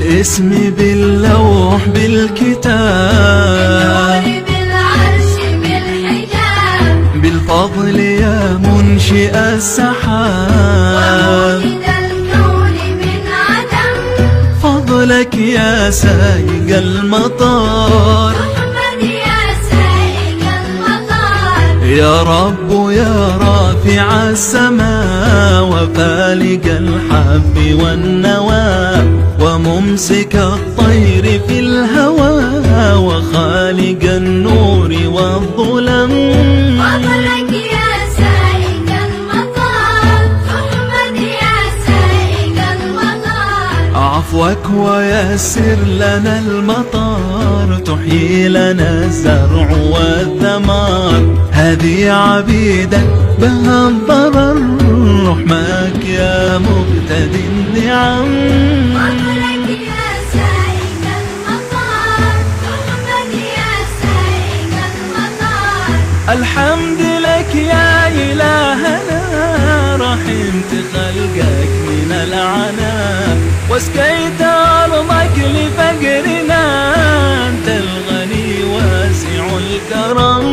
الاسم باللوح بالكتاب، بالعرش بالحجاب، بالفضل يا منشئ السحاب، ومولد الكون من عدم، فضلك يا سائق المطر، محمد يا سائق المطر، يا رب يا رافع السماء، وفالق الحب والنوى، وممسك الطير في الهوى، وخالق النور والظلم. فضلك يا سائق المطر، محمد يا سائق المطر، عفوك ويسر لنا المطر، تحيي لنا الزرع والثمار، هذه عبيدك بها الضرر، رحمك يا مبتدي النعم. فضلك يا سائق المطر، محمد يا سائق المطر، الحمد لك يا إلهنا، رحمت خلقك من العنا، واسقيت أرضك لفقرنا، أنت الغني واسع الكرم.